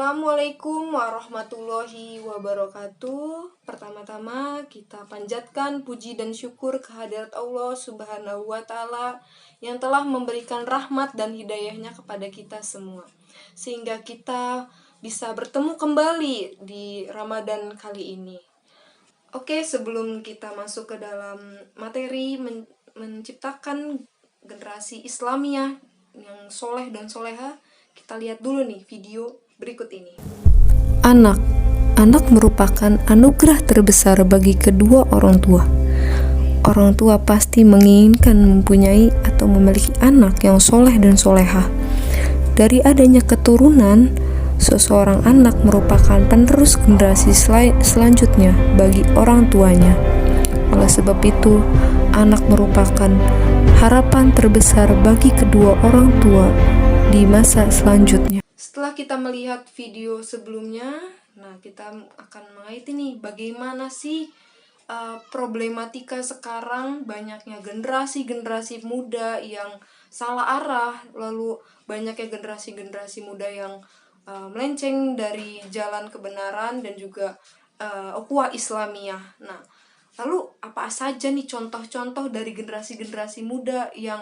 Assalamualaikum warahmatullahi wabarakatuh. Pertama-tama kita panjatkan puji dan syukur kehadirat Allah Subhanahu wa Ta'ala yang telah memberikan rahmat dan hidayahnya kepada kita semua, sehingga kita bisa bertemu kembali di Ramadan kali ini. Oke, sebelum kita masuk ke dalam materi menciptakan generasi Islamiyah yang soleh dan soleha, kita lihat dulu nih video berikut ini. Anak merupakan anugerah terbesar bagi kedua orang tua. Orang tua pasti menginginkan mempunyai atau memiliki anak yang soleh dan soleha. Dari adanya keturunan, seseorang anak merupakan penerus generasi selanjutnya bagi orang tuanya. Oleh sebab itu, anak merupakan harapan terbesar bagi kedua orang tua di masa selanjutnya. Setelah kita melihat video sebelumnya, kita akan mengait ini bagaimana sih problematika sekarang banyaknya generasi muda yang salah arah, lalu banyaknya generasi muda yang melenceng dari jalan kebenaran dan juga ukhuwah Islamiyah. Lalu apa saja nih contoh-contoh dari generasi muda yang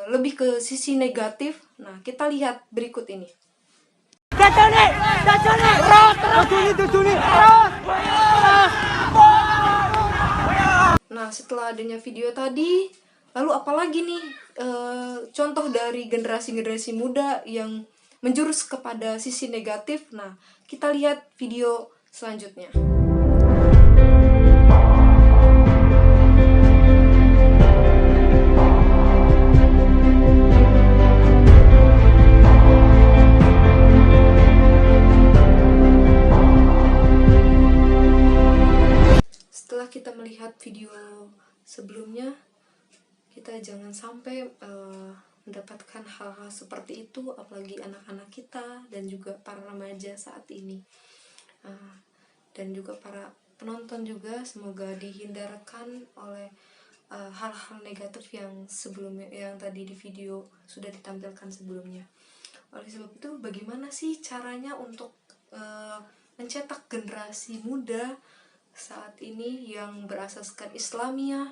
lebih ke sisi negatif? Kita lihat berikut ini. Setelah adanya video tadi, lalu apalagi nih contoh dari generasi muda yang menjurus kepada sisi negatif? Kita lihat video selanjutnya. Setelah kita melihat video sebelumnya, kita jangan sampai mendapatkan hal-hal seperti itu, apalagi anak-anak kita dan juga para remaja saat ini, dan juga para penonton juga. Semoga dihindarkan oleh hal-hal negatif yang sebelumnya, yang tadi di video sudah ditampilkan sebelumnya. Oleh sebab itu, bagaimana sih caranya untuk mencetak generasi muda saat ini yang berasaskan Islamiyah,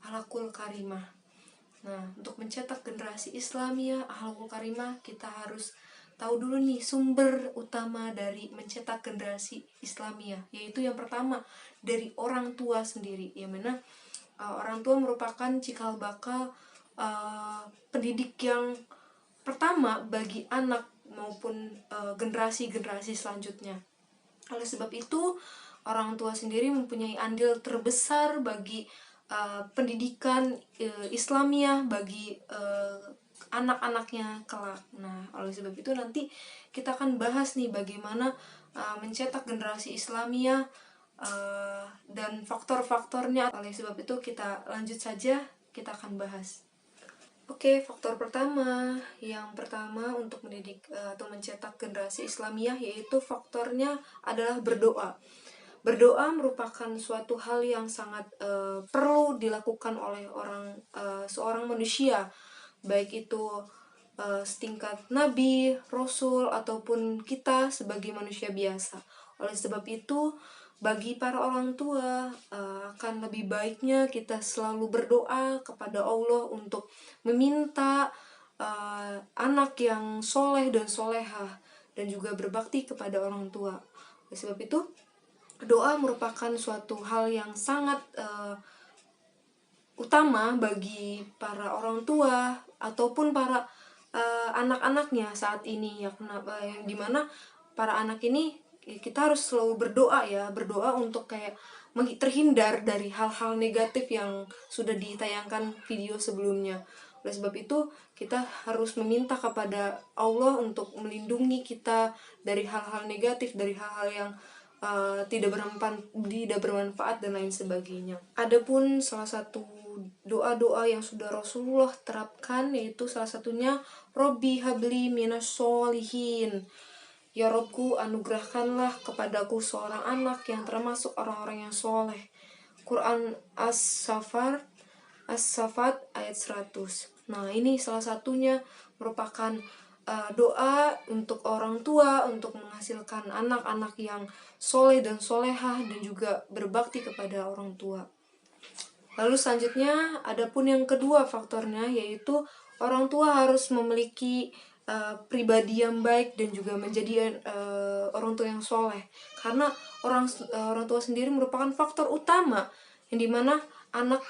akhlakul karimah? Untuk mencetak generasi Islamiyah, akhlakul karimah, kita harus tahu dulu nih sumber utama dari mencetak generasi Islamiyah, yaitu yang pertama dari orang tua sendiri, yang mana orang tua merupakan cikal bakal pendidik yang pertama bagi anak maupun generasi selanjutnya. Oleh sebab itu, orang tua sendiri mempunyai andil terbesar bagi pendidikan Islamiyah bagi anak-anaknya kelak. Oleh sebab itu nanti kita akan bahas nih bagaimana mencetak generasi Islamiyah dan faktor-faktornya. Oleh sebab itu kita lanjut saja, kita akan bahas. Oke, faktor pertama. Yang pertama untuk mendidik atau mencetak generasi Islamiyah, yaitu faktornya adalah berdoa. Berdoa merupakan suatu hal yang sangat perlu dilakukan oleh seorang manusia, baik itu setingkat nabi, rasul, ataupun kita sebagai manusia biasa. Oleh sebab itu, bagi para orang tua akan lebih baiknya kita selalu berdoa kepada Allah untuk meminta anak yang soleh dan solehah, dan juga berbakti kepada orang tua. Oleh sebab itu, doa merupakan suatu hal yang sangat utama bagi para orang tua ataupun para anak-anaknya saat ini, yang dimana para anak ini kita harus selalu berdoa untuk kayak terhindar dari hal-hal negatif yang sudah ditayangkan video sebelumnya. Oleh sebab itu, kita harus meminta kepada Allah untuk melindungi kita dari hal-hal negatif, dari hal-hal yang tidak bermanfaat dan lain sebagainya. Adapun salah satu doa-doa yang sudah Rasulullah terapkan, yaitu salah satunya Robbi habli minas sholihin, ya Robku, anugerahkanlah kepadaku seorang anak yang termasuk orang-orang yang soleh. Quran As-Safat ayat 100. Ini salah satunya merupakan doa untuk orang tua untuk menghasilkan anak-anak yang soleh dan solehah dan juga berbakti kepada orang tua. Lalu selanjutnya adapun yang kedua faktornya, yaitu orang tua harus memiliki pribadi yang baik dan juga menjadi orang tua yang soleh, karena orang tua sendiri merupakan faktor utama yang dimana anak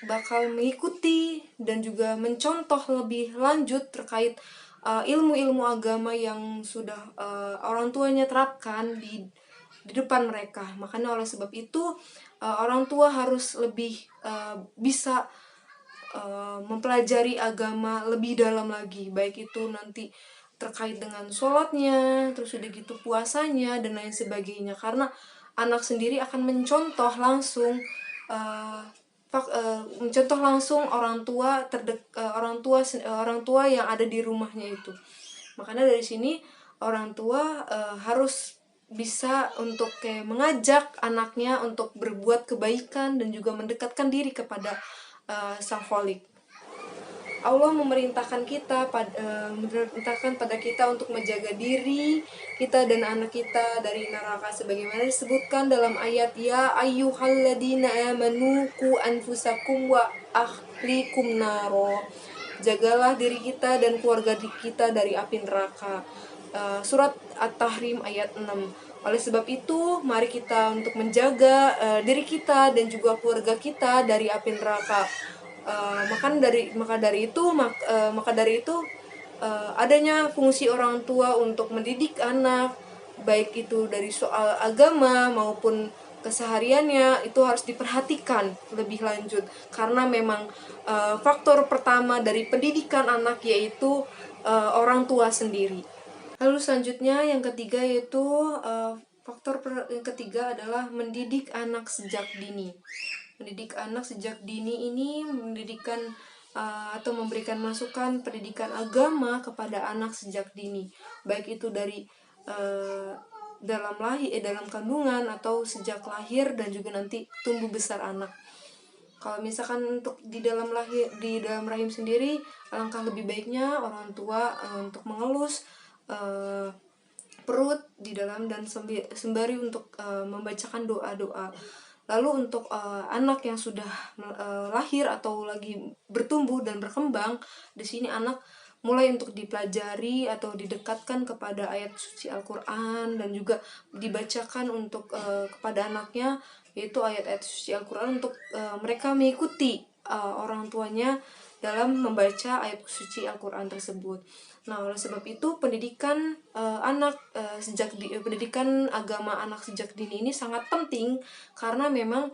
bakal mengikuti dan juga mencontoh lebih lanjut terkait ilmu-ilmu agama yang sudah orang tuanya terapkan di depan mereka. Makanya oleh sebab itu orang tua harus lebih bisa mempelajari agama lebih dalam lagi, baik itu nanti terkait dengan sholatnya, terus udah gitu puasanya dan lain sebagainya, karena anak sendiri akan mencontoh langsung mencontoh langsung orang tua yang ada di rumahnya itu. Makanya dari sini orang tua harus bisa untuk kayak mengajak anaknya untuk berbuat kebaikan dan juga mendekatkan diri kepada Sang Kholik. Allah memerintahkan pada kita untuk menjaga diri kita dan anak kita dari neraka, sebagaimana disebutkan dalam ayat ya ayyuhalladzina amanu qu anfusakum wa ahlikum naro. Jagalah diri kita dan keluarga kita dari api neraka. Surat At-Tahrim ayat 6. Oleh sebab itu, mari kita untuk menjaga diri kita dan juga keluarga kita dari api neraka. Maka dari itu adanya fungsi orang tua untuk mendidik anak, baik itu dari soal agama maupun kesehariannya, itu harus diperhatikan lebih lanjut, karena memang faktor pertama dari pendidikan anak yaitu orang tua sendiri. Lalu selanjutnya yang ketiga yaitu yang ketiga adalah mendidik anak sejak dini. Mendidik anak sejak dini ini atau memberikan masukan pendidikan agama kepada anak sejak dini, baik itu dari dalam kandungan atau sejak lahir dan juga nanti tumbuh besar anak. Kalau misalkan untuk di dalam rahim sendiri, alangkah lebih baiknya orang tua untuk mengelus perut di dalam dan sembari untuk membacakan doa-doa. Lalu untuk anak yang sudah lahir atau lagi bertumbuh dan berkembang, di sini anak mulai untuk dipelajari atau didekatkan kepada ayat suci Al-Quran dan juga dibacakan untuk kepada anaknya, yaitu ayat-ayat suci Al-Quran untuk mereka mengikuti orang tuanya dalam membaca ayat suci Al-Quran tersebut. Nah, oleh sebab itu pendidikan pendidikan agama anak sejak dini ini sangat penting, karena memang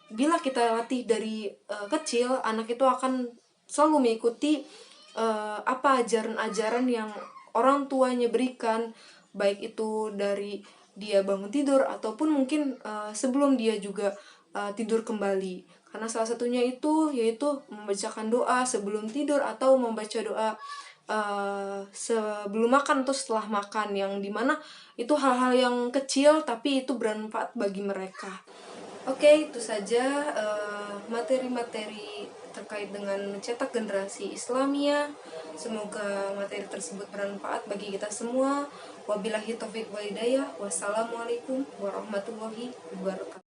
bila kita latih dari kecil, anak itu akan selalu mengikuti apa ajaran-ajaran yang orang tuanya berikan, baik itu dari dia bangun tidur ataupun mungkin sebelum dia juga tidur kembali. Karena salah satunya itu yaitu membacakan doa sebelum tidur atau membaca doa sebelum makan atau setelah makan, yang dimana itu hal-hal yang kecil tapi itu bermanfaat bagi mereka. Oke, itu saja materi-materi terkait dengan mencetak generasi Islamia. Semoga materi tersebut bermanfaat bagi kita semua. Wabillahi taufiq wal hidayah. Wassalamualaikum warahmatullahi wabarakatuh.